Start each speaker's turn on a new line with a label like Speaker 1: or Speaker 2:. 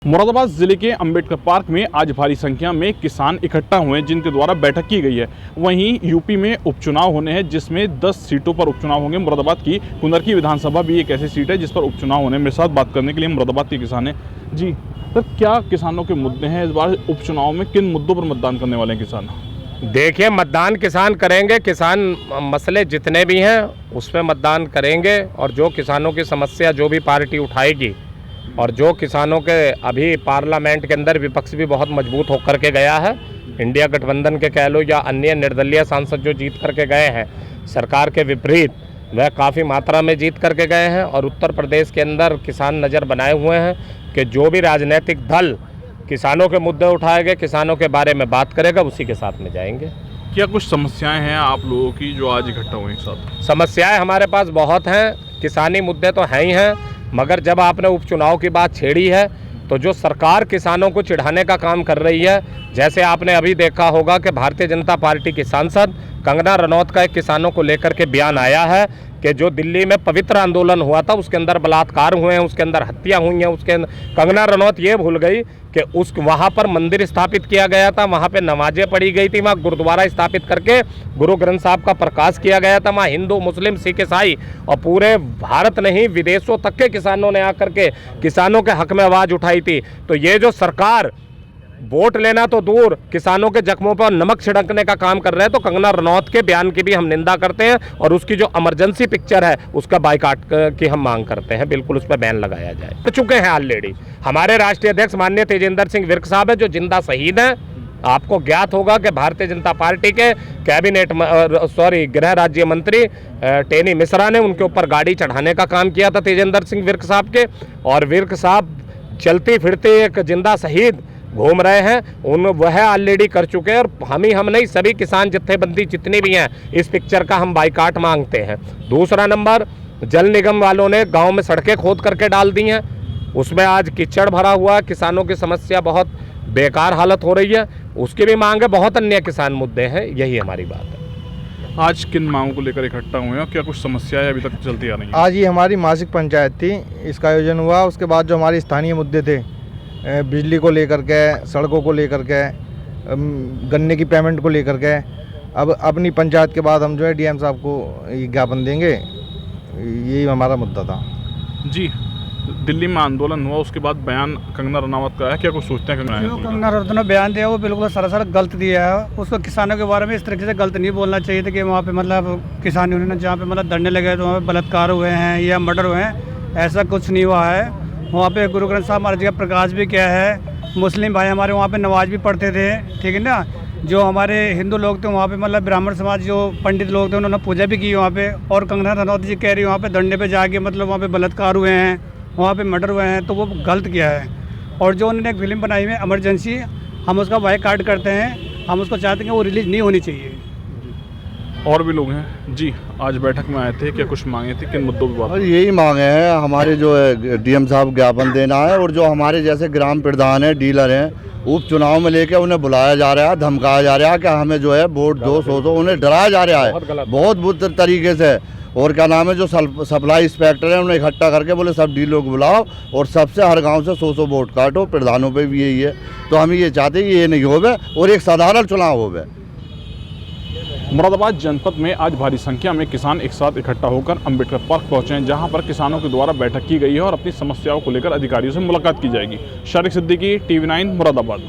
Speaker 1: मुरादाबाद जिले के अंबेडकर पार्क में आज भारी संख्या में किसान इकट्ठा हुए जिनके द्वारा बैठक की गई है। वहीं यूपी में उपचुनाव होने हैं जिसमें 10 सीटों पर उपचुनाव होंगे। मुरादाबाद की कुंदरकी विधानसभा भी एक ऐसी सीट है जिस पर उपचुनाव होने। मेरे साथ बात करने के लिए मुरादाबाद के किसान हैं। जी सर, क्या किसानों के मुद्दे हैं इस बार उपचुनाव में? किन मुद्दों पर मतदान करने वाले हैं किसान?
Speaker 2: देखिए, मतदान किसान करेंगे। किसान मसले जितने भी हैं उस पर मतदान करेंगे और जो किसानों की समस्या जो भी पार्टी उठाएगी और जो किसानों के अभी पार्लियामेंट के अंदर विपक्ष भी बहुत मजबूत होकर के गया है, इंडिया गठबंधन के कह लो या अन्य निर्दलीय सांसद जो जीत करके गए हैं सरकार के विपरीत, वह काफ़ी मात्रा में जीत करके गए हैं। और उत्तर प्रदेश के अंदर किसान नज़र बनाए हुए हैं कि जो भी राजनीतिक दल किसानों के मुद्दे उठाएंगे, किसानों के बारे में बात करेगा, उसी के साथ में जाएंगे।
Speaker 1: क्या कुछ समस्याएं हैं आप लोगों की जो आज इकट्ठा हुए एक साथ?
Speaker 2: समस्याएं हमारे पास बहुत हैं, किसानी मुद्दे तो हैं ही हैं, मगर जब आपने उपचुनाव की बात छेड़ी है तो जो सरकार किसानों को चिढ़ाने का काम कर रही है, जैसे आपने अभी देखा होगा कि भारतीय जनता पार्टी की सांसद कंगना रनौत का एक किसानों को लेकर के बयान आया है कि जो दिल्ली में पवित्र आंदोलन हुआ था उसके अंदर बलात्कार हुए हैं, उसके अंदर हत्या हुई हैं, उसके कंगना रनौत ये भूल गई कि उस वहाँ पर मंदिर स्थापित किया गया था, वहाँ पे नमाजें पढ़ी गई थी, वहाँ गुरुद्वारा स्थापित करके गुरु ग्रंथ साहब का प्रकाश किया गया था, वहाँ हिंदू मुस्लिम सिख ईसाई और पूरे भारत नहीं विदेशों तक के किसानों ने आकर के किसानों के हक में आवाज़ उठाई थी। तो ये जो सरकार वोट लेना तो दूर, किसानों के जख्मों पर नमक छिड़कने का काम कर रहे हैं, तो कंगना रनौत के बयान की भी हम निंदा करते हैं और उसकी जो इमरजेंसी पिक्चर है उसका बाइकाट की हम मांग करते हैं। बिल्कुल उस पर बैन लगाया जाए। तो चुके हैं ऑलरेडी हमारे राष्ट्रीय अध्यक्ष माननीय तेजेंद्र सिंह विर्क साहब है जो जिंदा शहीद हैं। आपको ज्ञात होगा कि भारतीय जनता पार्टी के गृह राज्य मंत्री टेनी मिश्रा ने उनके ऊपर गाड़ी चढ़ाने का काम किया था तेजेंद्र सिंह विर्क साहब के, और विर्क साहब चलती फिरती एक जिंदा शहीद घूम रहे हैं, वह ऑलरेडी कर चुके हैं। और हम नहीं, सभी किसान जत्थेबंदी जितने भी हैं इस पिक्चर का हम बाइकाट मांगते हैं। दूसरा नंबर, जल निगम वालों ने गांव में सड़कें खोद करके डाल दी हैं, उसमें आज कीचड़ भरा हुआ है, किसानों की समस्या बहुत बेकार हालत हो रही है, उसकी भी मांग है। बहुत अन्य किसान मुद्दे हैं, यही हमारी बात है।
Speaker 1: आज किन मांगों को लेकर इकट्ठा हुए हैं? क्या कुछ समस्याएं अभी तक चलती आ रही हैं?
Speaker 3: आज ये हमारी मासिक पंचायत थी, इसका आयोजन हुआ। उसके बाद जो हमारे स्थानीय मुद्दे थे, बिजली को लेकर के, सड़कों को लेकर के, गन्ने की पेमेंट को लेकर के, अब अपनी पंचायत के बाद हम जो है डीएम साहब को ये ज्ञापन देंगे, यही हमारा मुद्दा था।
Speaker 1: जी, दिल्ली में आंदोलन हुआ, उसके बाद बयान कंगना रनौत का है, क्या कुछ सोचते हैं?
Speaker 4: जो कंगना रनौत ने बयान दिया वो बिल्कुल सरासर गलत दिया है। उसको किसानों के बारे में इस तरीके से गलत नहीं बोलना चाहिए था कि वहाँ पे मतलब किसान यूनियन जहाँ पे मतलब धरने लगे तो वहाँ पे बलात्कार हुए हैं या मर्डर हुए हैं, ऐसा कुछ नहीं हुआ है। वहाँ पे गुरु ग्रंथ साहब महाराज का प्रकाश भी किया है, मुस्लिम भाई हमारे वहाँ पे नमाज भी पढ़ते थे, ठीक है ना। जो हमारे हिंदू लोग थे वहाँ पे मतलब ब्राह्मण समाज जो पंडित लोग थे उन्होंने पूजा भी की वहाँ पे। और कंगना रनौत जी कह रही वहाँ पे धरने पे जाके मतलब वहाँ पे बलात्कार हुए हैं, वहाँ पे मर्डर हुए हैं, तो वो गलत किया है। और जो उन्होंने एक फिल्म बनाई है इमरजेंसी, हम उसका बायकॉट करते हैं, हम उसको चाहते हैं कि वो रिलीज नहीं होनी चाहिए।
Speaker 1: और भी लोग हैं जी, आज बैठक में आए थे, क्या कुछ मांगे थे, किन मुद्दों पर बात?
Speaker 5: और यही मांगे हैं हमारे जो है डीएम साहब ज्ञापन देना है, और जो हमारे जैसे ग्राम प्रधान हैं, डीलर हैं, उपचुनाव में लेके उन्हें बुलाया जा रहा है, धमकाया जा रहा है कि हमें जो है वोट दो, सो उन्हें डराया जा रहा है बहुत बुरी तरीके से। और क्या नाम है, जो सप्लाई इंस्पेक्टर है उन्हें इकट्ठा करके बोले सब डीलरों को बुलाओ और सबसे हर गांव से 100 वोट काटो। प्रधानों पे भी यही है, तो हम ये चाहते हैं कि ये नहीं होवे और एक साधारण चुनाव होवे।
Speaker 1: मुरादाबाद जनपद में आज भारी संख्या में किसान एक साथ इकट्ठा होकर अंबेडकर पार्क पहुंचे हैं, जहां पर किसानों के द्वारा बैठक की गई है और अपनी समस्याओं को लेकर अधिकारियों से मुलाकात की जाएगी। शारिक सिद्दीकी, TV9 मुरादाबाद।